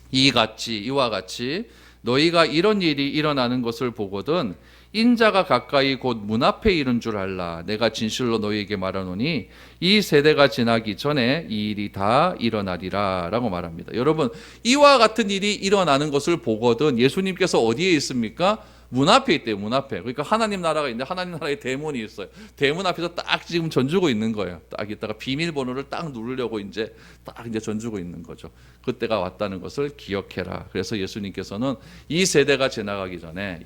Speaker 1: 이와 같이 너희가 이런 일이 일어나는 것을 보거든 인자가 가까이 곧 문 앞에 이른 줄 알라. 내가 진실로 너희에게 말하노니 이 세대가 지나기 전에 이 일이 다 일어나리라 라고 말합니다. 여러분, 이와 같은 일이 일어나는 것을 보거든 예수님께서 어디에 있습니까? 문 앞에 있대요. 문 앞에. 그러니까 하나님 나라가 있는데 하나님 나라의 대문이 있어요. 대문 앞에서 딱 지금 전주고 있는 거예요. 딱 있다가 비밀번호를 딱 누르려고 이제 전주고 있는 거죠. 그때가 왔다는 것을 기억해라. 그래서 예수님께서는 이 세대가 지나가기 전에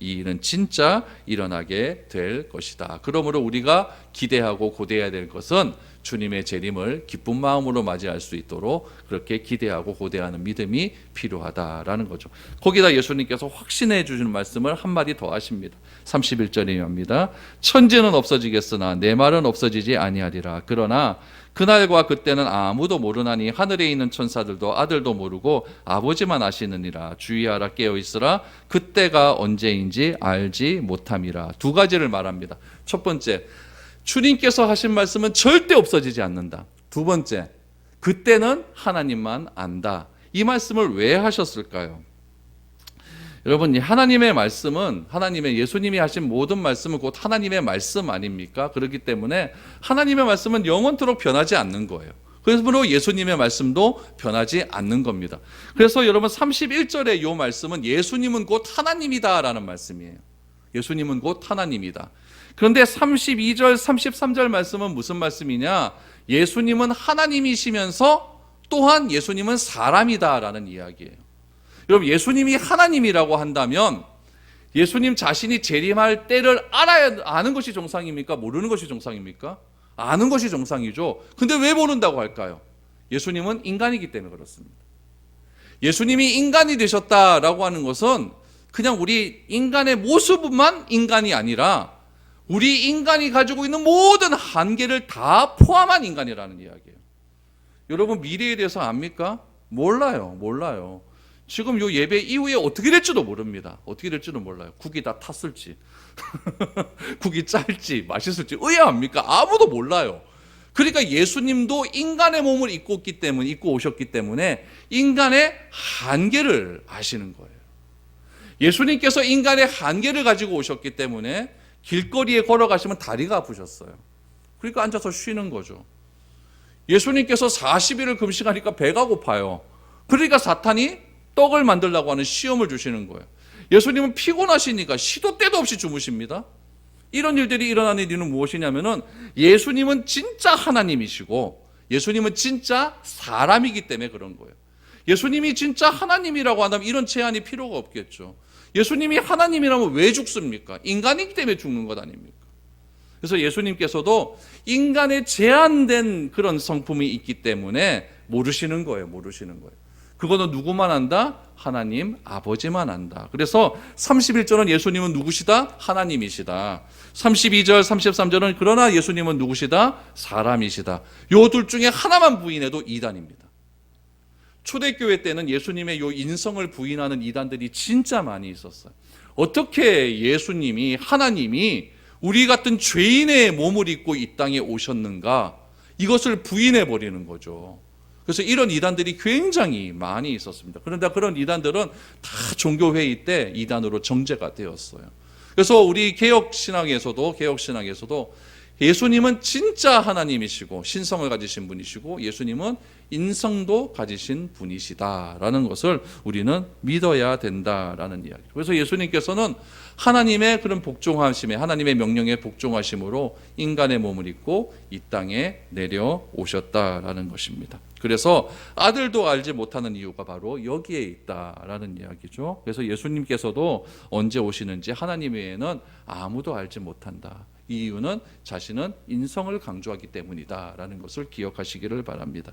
Speaker 1: 이 일은 진짜 일어나게 될 것이다. 그러므로 우리가 기대하고 고대해야 될 것은 주님의 재림을 기쁜 마음으로 맞이할 수 있도록 그렇게 기대하고 고대하는 믿음이 필요하다라는 거죠. 거기다 예수님께서 확신해 주시는 말씀을 한마디 더 하십니다. 31절입니다. 천지는 없어지겠으나 내 말은 없어지지 아니하리라. 그러나 그날과 그때는 아무도 모르나니 하늘에 있는 천사들도 아들도 모르고 아버지만 아시느니라. 주의하라, 깨어있으라. 그때가 언제인지 알지 못함이라. 두 가지를 말합니다. 첫 번째, 주님께서 하신 말씀은 절대 없어지지 않는다. 두 번째, 그때는 하나님만 안다. 이 말씀을 왜 하셨을까요? 여러분, 하나님의 말씀은 예수님이 하신 모든 말씀은 곧 하나님의 말씀 아닙니까? 그렇기 때문에 하나님의 말씀은 영원토록 변하지 않는 거예요. 그래서 예수님의 말씀도 변하지 않는 겁니다. 그래서 여러분 31절의 이 말씀은 예수님은 곧 하나님이다라는 말씀이에요. 예수님은 곧 하나님이다. 그런데 32절, 33절 말씀은 무슨 말씀이냐? 예수님은 하나님이시면서 또한 예수님은 사람이다라는 이야기예요. 여러분, 예수님이 하나님이라고 한다면 예수님 자신이 재림할 때를 아는 것이 정상입니까? 모르는 것이 정상입니까? 아는 것이 정상이죠. 근데 왜 모른다고 할까요? 예수님은 인간이기 때문에 그렇습니다. 예수님이 인간이 되셨다라고 하는 것은 그냥 우리 인간의 모습만 인간이 아니라 우리 인간이 가지고 있는 모든 한계를 다 포함한 인간이라는 이야기예요. 여러분 미래에 대해서 압니까? 몰라요. 지금 요 예배 이후에 어떻게 될지도 모릅니다. 어떻게 될지도 몰라요. 국이 다 탔을지, 국이 짤지, 맛있을지 의아합니까? 아무도 몰라요. 그러니까 예수님도 인간의 몸을 입고 오셨기 때문에 인간의 한계를 아시는 거예요. 예수님께서 인간의 한계를 가지고 오셨기 때문에 길거리에 걸어가시면 다리가 아프셨어요. 그러니까 앉아서 쉬는 거죠. 예수님께서 40일을 금식하니까 배가 고파요. 그러니까 사탄이 떡을 만들려고 하는 시험을 주시는 거예요. 예수님은 피곤하시니까 시도 때도 없이 주무십니다. 이런 일들이 일어나는 이유는 무엇이냐면은 예수님은 진짜 하나님이시고 예수님은 진짜 사람이기 때문에 그런 거예요. 예수님이 진짜 하나님이라고 한다면 이런 제한이 필요가 없겠죠. 예수님이 하나님이라면 왜 죽습니까? 인간이기 때문에 죽는 것 아닙니까? 그래서 예수님께서도 인간의 제한된 그런 성품이 있기 때문에 모르시는 거예요. 그거는 누구만 안다? 하나님 아버지만 안다. 그래서 31절은 예수님은 누구시다? 하나님이시다. 32절, 33절은 그러나 예수님은 누구시다? 사람이시다. 요 둘 중에 하나만 부인해도 이단입니다. 초대교회 때는 예수님의 요 인성을 부인하는 이단들이 진짜 많이 있었어요. 어떻게 예수님이, 하나님이 우리 같은 죄인의 몸을 입고 이 땅에 오셨는가? 이것을 부인해 버리는 거죠. 그래서 이런 이단들이 굉장히 많이 있었습니다. 그런데 그런 이단들은 다 종교회의 때 이단으로 정죄가 되었어요. 그래서 우리 개혁신앙에서도 예수님은 진짜 하나님이시고 신성을 가지신 분이시고 예수님은 인성도 가지신 분이시다라는 것을 우리는 믿어야 된다라는 이야기. 그래서 예수님께서는 하나님의 그런 복종하심에, 하나님의 명령에 복종하심으로 인간의 몸을 입고 이 땅에 내려오셨다라는 것입니다. 그래서 아들도 알지 못하는 이유가 바로 여기에 있다라는 이야기죠. 그래서 예수님께서도 언제 오시는지 하나님 외에는 아무도 알지 못한다. 이 이유는 자신은 인성을 강조하기 때문이다라는 것을 기억하시기를 바랍니다.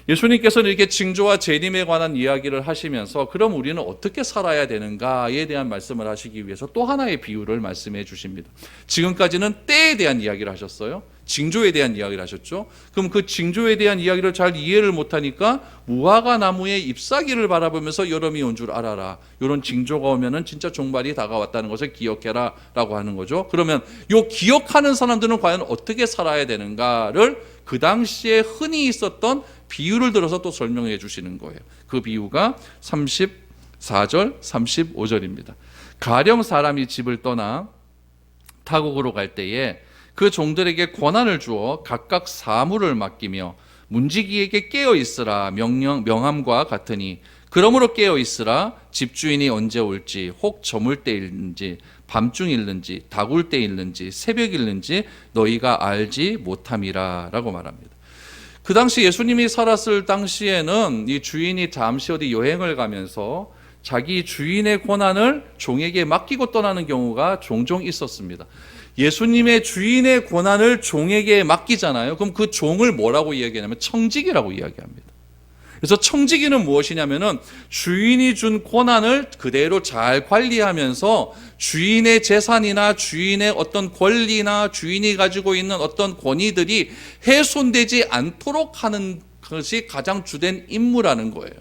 Speaker 1: 예수님께서는 이렇게 징조와 재림에 관한 이야기를 하시면서 그럼 우리는 어떻게 살아야 되는가에 대한 말씀을 하시기 위해서 또 하나의 비유를 말씀해 주십니다. 지금까지는 때에 대한 이야기를 하셨어요. 징조에 대한 이야기를 하셨죠. 그럼 그 징조에 대한 이야기를 잘 이해를 못하니까 무화과 나무의 잎사귀를 바라보면서 여름이 온 줄 알아라. 이런 징조가 오면은 진짜 종말이 다가왔다는 것을 기억해라 라고 하는 거죠. 그러면 이 기억하는 사람들은 과연 어떻게 살아야 되는가를 그 당시에 흔히 있었던 비유를 들어서 또 설명해 주시는 거예요. 그 비유가 34절 35절입니다. 가령 사람이 집을 떠나 타국으로 갈 때에 그 종들에게 권한을 주어 각각 사물을 맡기며 문지기에게 깨어 있으라 명함과 같으니 그러므로 깨어 있으라 집주인이 언제 올지 혹 저물 때일는지 밤중일는지 다굴 때일는지 새벽일는지 너희가 알지 못함이라 라고 말합니다. 그 당시 예수님이 살았을 당시에는 이 주인이 잠시 어디 여행을 가면서 자기 주인의 권한을 종에게 맡기고 떠나는 경우가 종종 있었습니다. 예수님의 주인의 권한을 종에게 맡기잖아요. 그럼 그 종을 뭐라고 이야기하냐면 청지기라고 이야기합니다. 그래서 청지기는 무엇이냐면은 주인이 준 권한을 그대로 잘 관리하면서 주인의 재산이나 주인의 어떤 권리나 주인이 가지고 있는 어떤 권위들이 훼손되지 않도록 하는 것이 가장 주된 임무라는 거예요.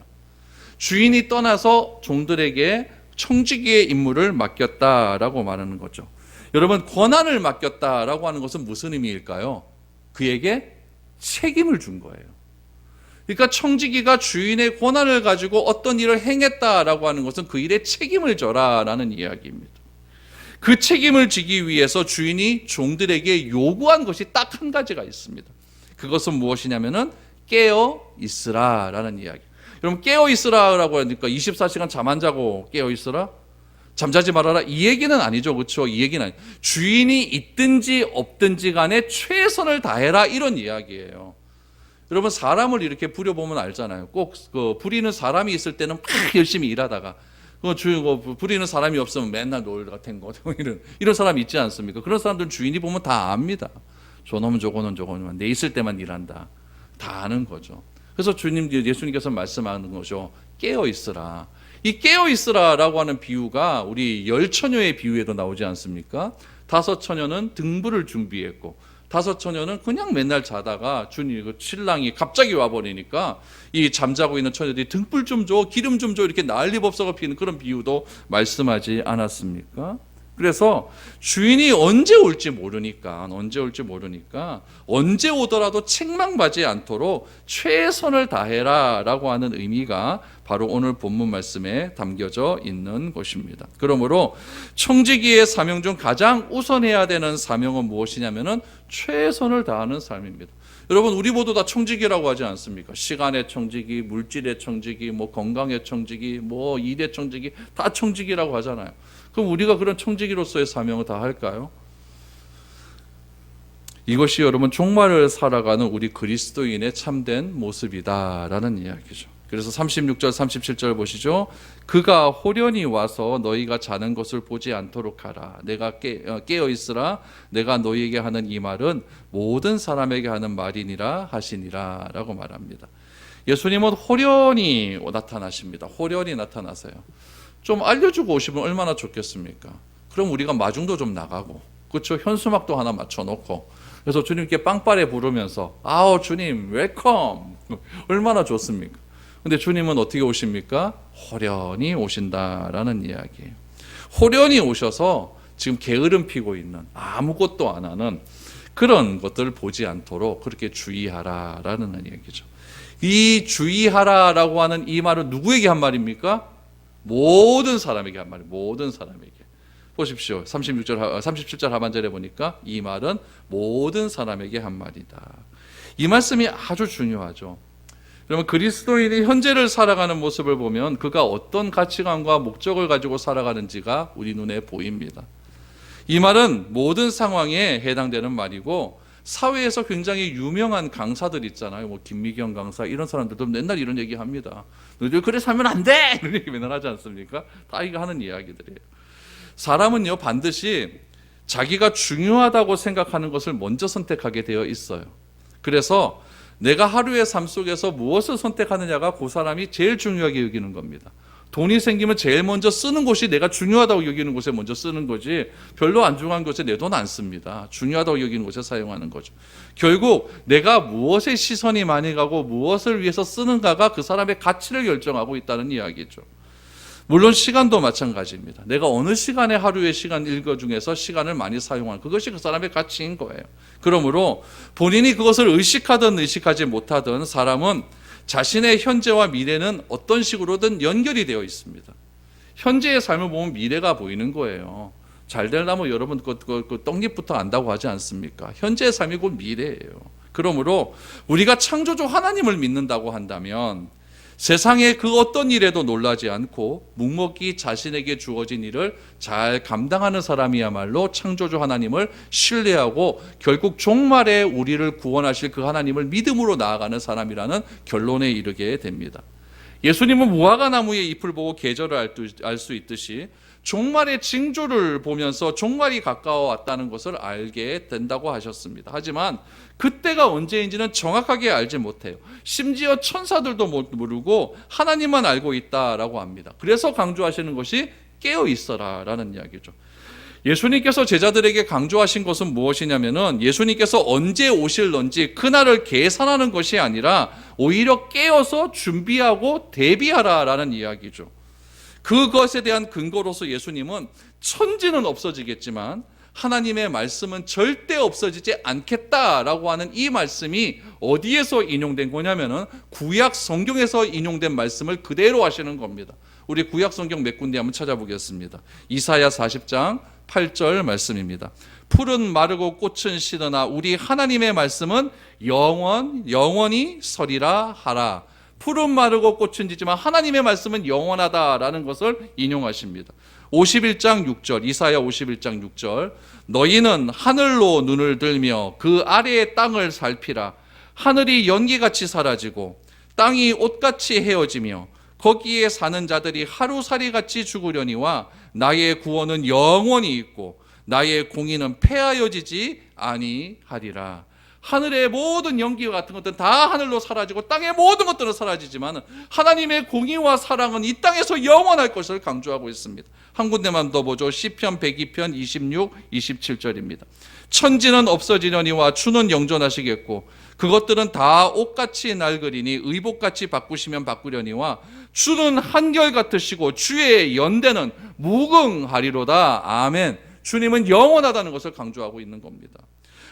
Speaker 1: 주인이 떠나서 종들에게 청지기의 임무를 맡겼다라고 말하는 거죠. 여러분, 권한을 맡겼다라고 하는 것은 무슨 의미일까요? 그에게 책임을 준 거예요. 그러니까 청지기가 주인의 권한을 가지고 어떤 일을 행했다라고 하는 것은 그 일에 책임을 져라라는 이야기입니다. 그 책임을 지기 위해서 주인이 종들에게 요구한 것이 딱 한 가지가 있습니다. 그것은 무엇이냐면은 깨어 있으라라는 이야기. 여러분, 깨어 있으라라고 하니까 24시간 잠 안 자고 깨어 있으라? 잠자지 말아라? 이 얘기는 아니죠. 그렇죠? 이 얘기는 아니죠. 주인이 있든지 없든지 간에 최선을 다해라 이런 이야기예요. 여러분, 사람을 이렇게 부려보면 알잖아요. 꼭 그 부리는 사람이 있을 때는 막 열심히 일하다가 부리는 사람이 없으면 맨날 놀다가 탱고 이런 사람이 있지 않습니까? 그런 사람들은 주인이 보면 다 압니다. 저놈은 저거는 내 있을 때만 일한다. 다 아는 거죠. 그래서 예수님께서 말씀하는 거죠. 깨어 있으라. 이 깨어 있으라라고 하는 비유가 우리 10처녀의 비유에도 나오지 않습니까? 5처녀는 등불을 준비했고 다섯 처녀는 그냥 맨날 자다가 주님 그 신랑이 갑자기 와버리니까 이 잠자고 있는 처녀들이 등불 좀 줘, 기름 좀 줘, 이렇게 난리법석을 피우는 그런 비유도 말씀하지 않았습니까? 그래서 주인이 언제 올지 모르니까 언제 오더라도 책망받지 않도록 최선을 다해라 라고 하는 의미가 바로 오늘 본문 말씀에 담겨져 있는 것입니다. 그러므로 청지기의 사명 중 가장 우선해야 되는 사명은 무엇이냐면은 최선을 다하는 삶입니다. 여러분, 우리 모두 다 청지기라고 하지 않습니까? 시간의 청지기, 물질의 청지기, 건강의 청지기, 일의 청지기, 다 청지기라고 하잖아요. 그럼 우리가 그런 청지기로서의 사명을 다 할까요? 이것이 여러분 종말을 살아가는 우리 그리스도인의 참된 모습이다라는 이야기죠. 그래서 36절 37절 보시죠. 그가 호련히 와서 너희가 자는 것을 보지 않도록 하라. 내가 깨어 있으라. 내가 너희에게 하는 이 말은 모든 사람에게 하는 말이니라 하시니라 라고 말합니다. 예수님은 호련히 나타나십니다. 호련히 나타나세요. 좀 알려주고 오시면 얼마나 좋겠습니까? 그럼 우리가 마중도 좀 나가고, 그렇죠? 현수막도 하나 맞춰놓고, 그래서 주님께 빵빠레 부르면서 아우 주님 웰컴, 얼마나 좋습니까? 근데 주님은 어떻게 오십니까? 호련히 오신다라는 이야기예요. 호련히 오셔서 지금 게으름 피고 있는, 아무것도 안 하는 그런 것들을 보지 않도록 그렇게 주의하라라는 얘기죠. 이 주의하라라고 하는 이 말은 누구에게 한 말입니까? 모든 사람에게 한 말이에요. 모든 사람에게. 보십시오. 37절 하반절에 보니까 이 말은 모든 사람에게 한 말이다. 이 말씀이 아주 중요하죠. 그러면 그리스도인이 현재를 살아가는 모습을 보면 그가 어떤 가치관과 목적을 가지고 살아가는지가 우리 눈에 보입니다. 이 말은 모든 상황에 해당되는 말이고, 사회에서 굉장히 유명한 강사들 있잖아요. 김미경 강사, 이런 사람들도 맨날 이런 얘기 합니다. 너희들 그래 살면 안 돼! 이런 얘기 맨날 하지 않습니까? 다 이거 하는 이야기들이에요. 사람은요, 반드시 자기가 중요하다고 생각하는 것을 먼저 선택하게 되어 있어요. 그래서 내가 하루의 삶 속에서 무엇을 선택하느냐가 그 사람이 제일 중요하게 여기는 겁니다. 돈이 생기면 제일 먼저 쓰는 곳이 내가 중요하다고 여기는 곳에 먼저 쓰는 거지, 별로 안 중요한 곳에 내 돈 안 씁니다. 중요하다고 여기는 곳에 사용하는 거죠. 결국 내가 무엇에 시선이 많이 가고 무엇을 위해서 쓰는가가 그 사람의 가치를 결정하고 있다는 이야기죠. 물론 시간도 마찬가지입니다. 내가 어느 시간에 하루의 시간 일거 중에서 시간을 많이 사용하는, 그것이 그 사람의 가치인 거예요. 그러므로 본인이 그것을 의식하든 의식하지 못하든 사람은 자신의 현재와 미래는 어떤 식으로든 연결이 되어 있습니다. 현재의 삶을 보면 미래가 보이는 거예요. 잘 되려면 여러분 그 떡잎부터 안다고 하지 않습니까? 현재의 삶이 곧 미래예요. 그러므로 우리가 창조주 하나님을 믿는다고 한다면 세상의 그 어떤 일에도 놀라지 않고 묵묵히 자신에게 주어진 일을 잘 감당하는 사람이야말로 창조주 하나님을 신뢰하고 결국 종말에 우리를 구원하실 그 하나님을 믿음으로 나아가는 사람이라는 결론에 이르게 됩니다. 예수님은 무화과 나무의 잎을 보고 계절을 알 수 있듯이 종말의 징조를 보면서 종말이 가까워 왔다는 것을 알게 된다고 하셨습니다. 하지만 그때가 언제인지는 정확하게 알지 못해요. 심지어 천사들도 모르고 하나님만 알고 있다라고 합니다. 그래서 강조하시는 것이 깨어 있어라라는 이야기죠. 예수님께서 제자들에게 강조하신 것은 무엇이냐면은 예수님께서 언제 오실런지 그날을 계산하는 것이 아니라 오히려 깨어서 준비하고 대비하라라는 이야기죠. 그것에 대한 근거로서 예수님은 천지는 없어지겠지만 하나님의 말씀은 절대 없어지지 않겠다라고 하는 이 말씀이 어디에서 인용된 거냐면은 구약 성경에서 인용된 말씀을 그대로 하시는 겁니다. 우리 구약 성경 몇 군데 한번 찾아보겠습니다. 이사야 40장 8절 말씀입니다. 풀은 마르고 꽃은 시드나 우리 하나님의 말씀은 영원히 서리라 하라. 풀은 마르고 꽃은 지지만 하나님의 말씀은 영원하다라는 것을 인용하십니다. 51장 6절, 이사야 51장 6절, 너희는 하늘로 눈을 들며 그 아래의 땅을 살피라. 하늘이 연기같이 사라지고 땅이 옷같이 헤어지며 거기에 사는 자들이 하루살이같이 죽으려니와 나의 구원은 영원히 있고 나의 공의는 폐하여지지 아니하리라. 하늘의 모든 연기 같은 것들은 다 하늘로 사라지고 땅의 모든 것들은 사라지지만 하나님의 공의와 사랑은 이 땅에서 영원할 것을 강조하고 있습니다. 한 군데만 더 보죠. 시편 102편 26, 27절입니다. 천지는 없어지려니와 주는 영존하시겠고 그것들은 다 옷같이 낡으리니 의복같이 바꾸시면 바꾸려니와 주는 한결같으시고 주의 연대는 무궁하리로다. 아멘. 주님은 영원하다는 것을 강조하고 있는 겁니다.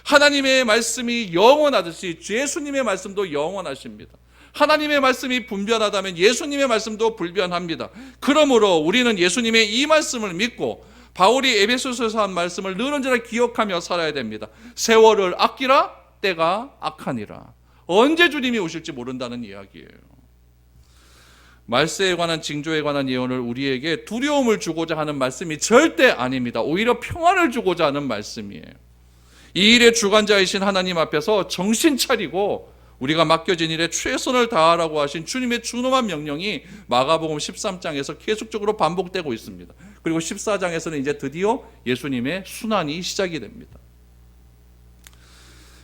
Speaker 1: 하나님의 말씀이 영원하듯이 예수님의 말씀도 영원하십니다. 하나님의 말씀이 분변하다면 예수님의 말씀도 불변합니다. 그러므로 우리는 예수님의 이 말씀을 믿고 바울이 에베소서에서 한 말씀을 늘 언제나 기억하며 살아야 됩니다. 세월을 아끼라 때가 악하니라. 언제 주님이 오실지 모른다는 이야기예요. 말세에 관한 징조에 관한 예언을 우리에게 두려움을 주고자 하는 말씀이 절대 아닙니다. 오히려 평안을 주고자 하는 말씀이에요. 이 일의 주관자이신 하나님 앞에서 정신 차리고 우리가 맡겨진 일에 최선을 다하라고 하신 주님의 준엄한 명령이 마가복음 13장에서 계속적으로 반복되고 있습니다. 그리고 14장에서는 이제 드디어 예수님의 순환이 시작이 됩니다.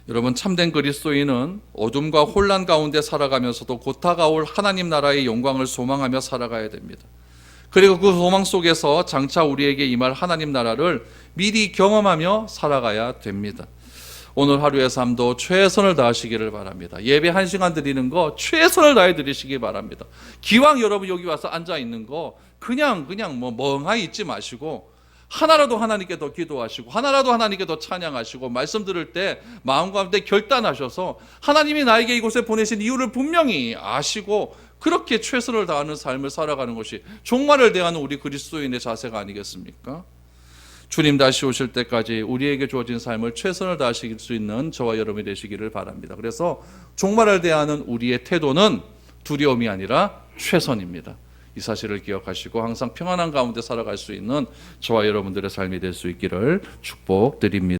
Speaker 1: 여러분, 참된 그리스도인은 어둠과 혼란 가운데 살아가면서도 곧 다가올 하나님 나라의 영광을 소망하며 살아가야 됩니다. 그리고 그 소망 속에서 장차 우리에게 임할 하나님 나라를 미리 경험하며 살아가야 됩니다. 오늘 하루의 삶도 최선을 다하시기를 바랍니다. 예배 1시간 드리는 거 최선을 다해 드리시기 바랍니다. 기왕 여러분 여기 와서 앉아 있는 거 그냥 멍하니 있지 마시고 하나라도 하나님께 더 기도하시고 하나라도 하나님께 더 찬양하시고 말씀 들을 때 마음과 함께 결단하셔서 하나님이 나에게 이곳에 보내신 이유를 분명히 아시고 그렇게 최선을 다하는 삶을 살아가는 것이 종말을 대하는 우리 그리스도인의 자세가 아니겠습니까? 주님 다시 오실 때까지 우리에게 주어진 삶을 최선을 다하실 수 있는 저와 여러분이 되시기를 바랍니다. 그래서 종말을 대하는 우리의 태도는 두려움이 아니라 최선입니다. 이 사실을 기억하시고 항상 평안한 가운데 살아갈 수 있는 저와 여러분들의 삶이 될 수 있기를 축복드립니다.